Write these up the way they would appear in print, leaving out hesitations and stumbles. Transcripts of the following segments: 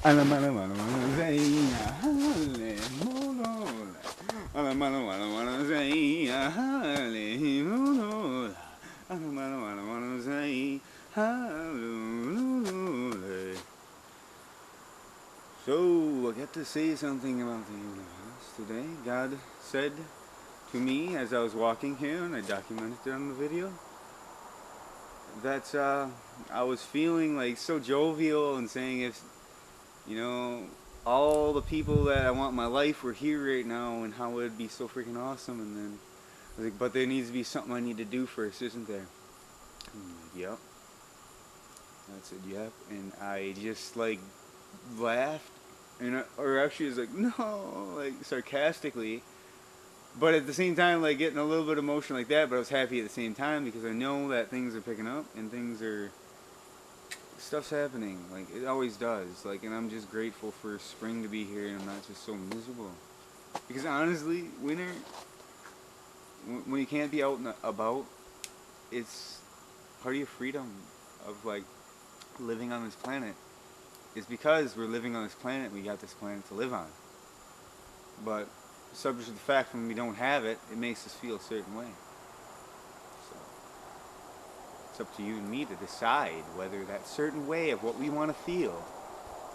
So, I get to say something about the universe today. God said to me as I was walking here, and I documented it on the video, that I was feeling like so jovial and saying if, all the people that I want in my life were here right now and how it would be so freaking awesome. And then I was like, but there needs to be something I need to do first, isn't there? Yep. I said, yep. And I just like laughed, or actually was like, no, like sarcastically. But at the same time, like getting a little bit emotional like that, but I was happy at the same time because I know that things are picking up and stuff's happening, like it always does. Like, and I'm just grateful for spring to be here and I'm not just so miserable. Because honestly, winter, when you can't be out and about, it's part of your freedom of like living on this planet. It's because we're living on this planet, we got this planet to live on. But subject to the fact when we don't have it, it makes us feel a certain way. So it's up to you and me to decide whether that certain way of what we want to feel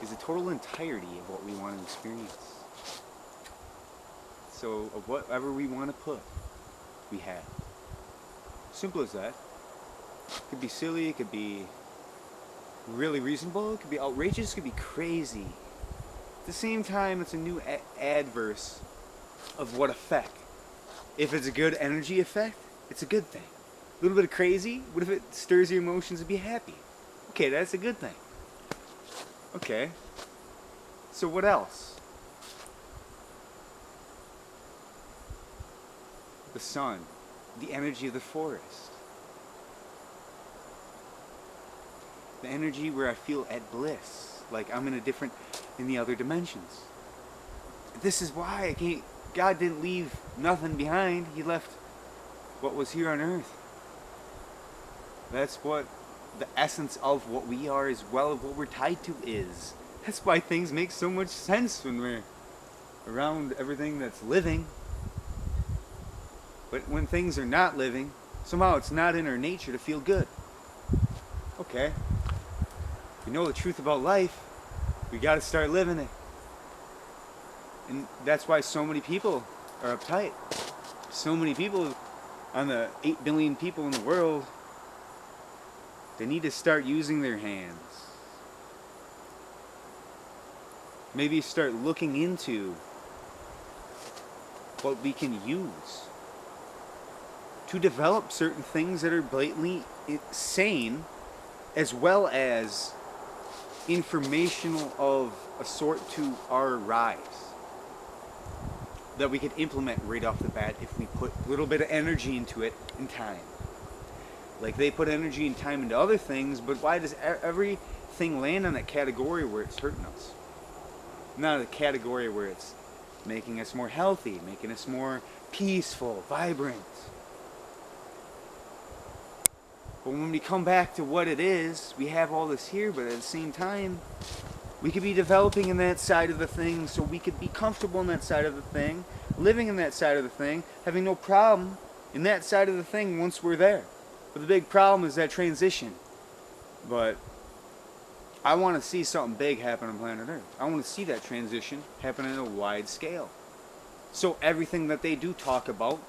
is the total entirety of what we want to experience. So of whatever we want to put, we have. Simple as that. It could be silly, it could be really reasonable, it could be outrageous, it could be crazy. At the same time, it's a new adverse of what effect. If it's a good energy effect, it's a good thing. A little bit of crazy, what if it stirs your emotions to be happy? Okay, that's a good thing. Okay. So what else? The sun, the energy of the forest. The energy where I feel at bliss, like I'm in the other dimensions. This is why God didn't leave nothing behind. He left what was here on earth. That's what the essence of what we are, as well as what we're tied to, is. That's why things make so much sense when we're around everything that's living. But when things are not living, somehow it's not in our nature to feel good. Okay. We know the truth about life. We got to start living it. And that's why so many people are uptight. So many people, on the 8 billion people in the world, they need to start using their hands. Maybe start looking into what we can use to develop certain things that are blatantly sane, as well as informational of a sort to our lives that we could implement right off the bat if we put a little bit of energy into it and time. Like they put energy and time into other things, but why does everything land on that category where it's hurting us? Not a category where it's making us more healthy, making us more peaceful, vibrant. But when we come back to what it is, we have all this here, but at the same time, we could be developing in that side of the thing, so we could be comfortable in that side of the thing, living in that side of the thing, having no problem in that side of the thing once we're there. But the big problem is that transition. But I want to see something big happen on planet Earth. I want to see that transition happen on a wide scale. So everything that they do talk about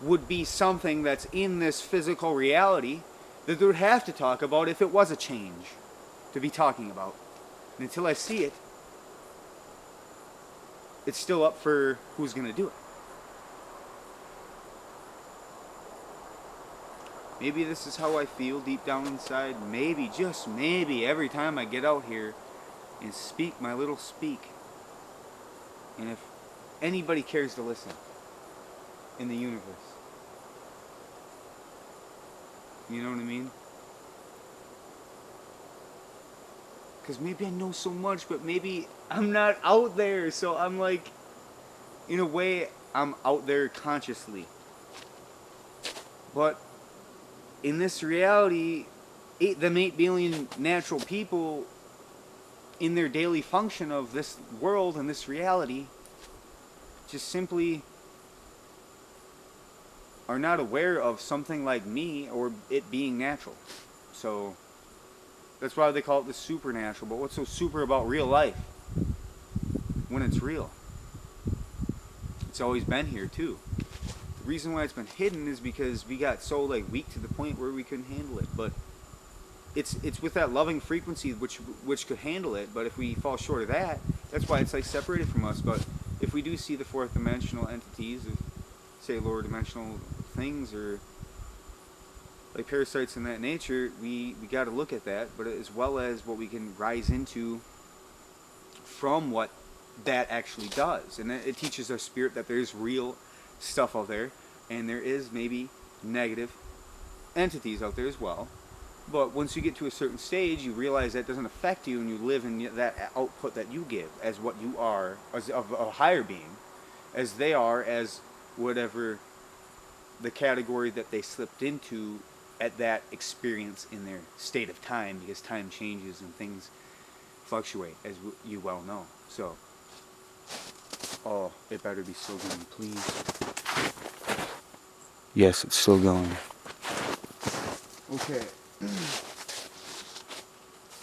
would be something that's in this physical reality that they would have to talk about if it was a change to be talking about. And until I see it, it's still up for who's going to do it. Maybe this is how I feel deep down inside. Maybe, just maybe, every time I get out here and speak my little speak. And if anybody cares to listen in the universe. You know what I mean? Because maybe I know so much, but maybe I'm not out there. So I'm like, in a way, I'm out there consciously. But in this reality, them 8 billion natural people in their daily function of this world and this reality, just simply are not aware of something like me or it being natural. So that's why they call it the supernatural. But what's so super about real life when it's real? It's always been here too. The reason why it's been hidden is because we got so like weak to the point where we couldn't handle it. But it's with that loving frequency which could handle it. But if we fall short of that, that's why it's like separated from us. But if we do see the fourth dimensional entities of, say, lower dimensional things or like parasites in that nature, we got to look at that, but as well as what we can rise into from what that actually does. And it teaches our spirit that there's real stuff out there, and there is maybe negative entities out there as well. But once you get to a certain stage, you realize that doesn't affect you, and you live in that output that you give as what you are, as of a higher being, as they are, as whatever the category that they slipped into at that experience in their state of time, because time changes and things fluctuate, as you well know. So, oh, it better be still going, please. Yes, it's still going. Okay.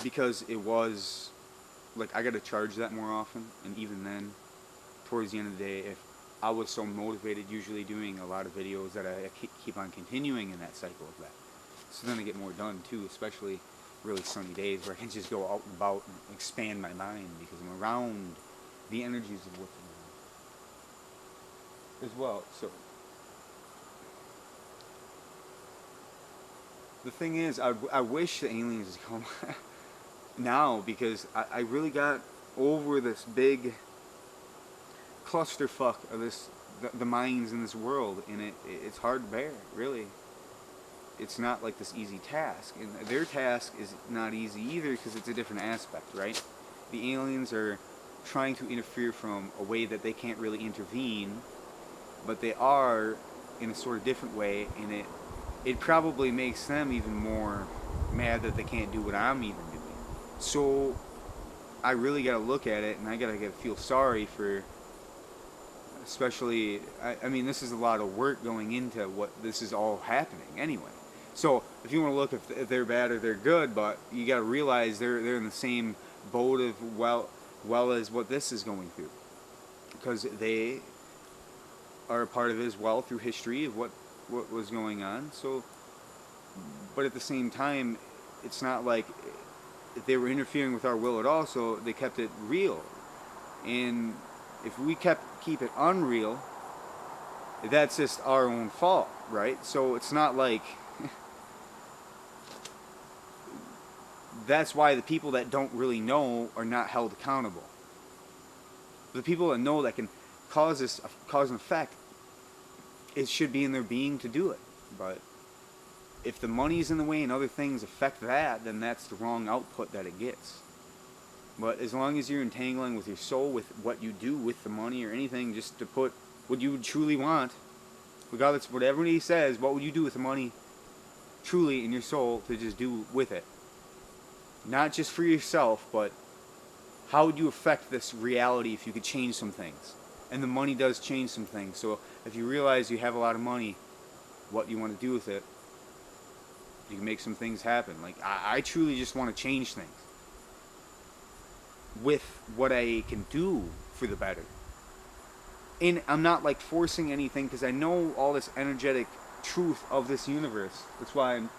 Because it was, like, I gotta charge that more often, and even then, towards the end of the day, if I was so motivated, usually doing a lot of videos, that I keep on continuing in that cycle of that. So then I get more done too, especially really sunny days where I can just go out and about and expand my mind because I'm around the energies of what's around as well. So the thing is, I wish the aliens would come now, because I really got over this big clusterfuck of the minds in this world, and it's hard to bear, really. It's not like this easy task, and their task is not easy either, because it's a different aspect, right? The aliens are trying to interfere from a way that they can't really intervene, but they are in a sort of different way, and it probably makes them even more mad that they can't do what I'm even doing. So I really got to look at it, and I got to feel sorry for, especially, I mean, this is a lot of work going into what this is all happening anyway. So if you want to look if they're bad or they're good, but you got to realize they're in the same boat of well as what this is going through, because they are a part of it as well through history of what was going on. So, but at the same time, it's not like they were interfering with our will at all. So they kept it real, and if we keep it unreal, that's just our own fault, right? So it's not like that's why the people that don't really know are not held accountable. The people that know that can cause and effect, it should be in their being to do it. But if the money's in the way and other things affect that, then that's the wrong output that it gets. But as long as you're entangling with your soul, with what you do with the money or anything, just to put what you would truly want, regardless of what everybody says, what would you do with the money truly in your soul to just do with it? Not just for yourself, but how would you affect this reality if you could change some things? And the money does change some things. So if you realize you have a lot of money, what you want to do with it, you can make some things happen. Like, I truly just want to change things with what I can do for the better. And I'm not like forcing anything, because I know all this energetic truth of this universe. That's why I'm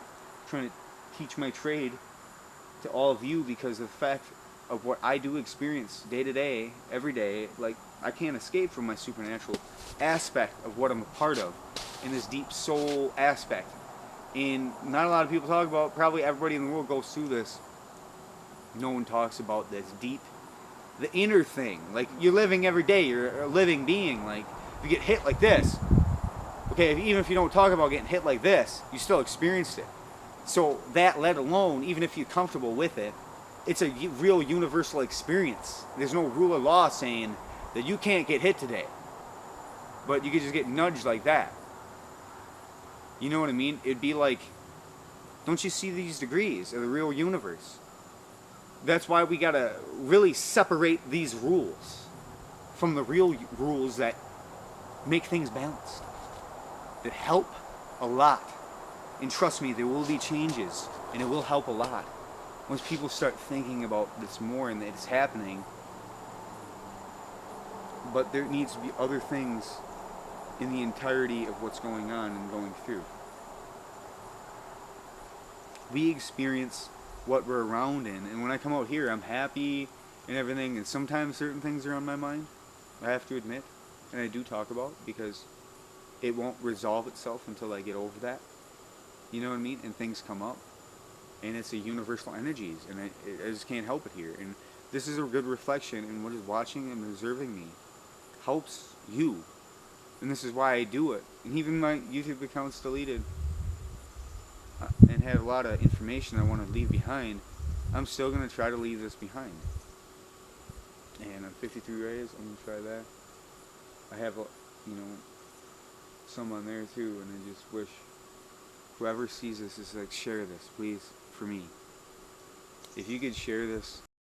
trying to teach my trade to all of you, because of the fact of what I do experience day to day, every day. Like, I can't escape from my supernatural aspect of what I'm a part of, in this deep soul aspect. And not a lot of people talk about, probably everybody in the world goes through this. No one talks about this deep, the inner thing. Like, you're living every day, you're a living being. Like, if you get hit like this, okay, even if you don't talk about getting hit like this, you still experienced it. So that, let alone, even if you're comfortable with it, it's a real universal experience. There's no rule of law saying that you can't get hit today, but you could just get nudged like that. You know what I mean? It'd be like, don't you see these degrees of the real universe? That's why we gotta really separate these rules from the real rules that make things balanced, that help a lot. And trust me, there will be changes, and it will help a lot. Once people start thinking about this more and it's happening, but there needs to be other things in the entirety of what's going on and going through. We experience what we're around in, and when I come out here, I'm happy and everything, and sometimes certain things are on my mind, I have to admit, and I do talk about, because it won't resolve itself until I get over that. You know what I mean? And things come up. And it's a universal energies, and I just can't help it here. And this is a good reflection, and what is watching and observing me helps you. And this is why I do it. And even my YouTube account's deleted and had a lot of information I want to leave behind. I'm still going to try to leave this behind. And I'm 53 rays, I'm going to try that. I have, some on there too, and I just wish whoever sees this is like, share this, please, for me. If you could share this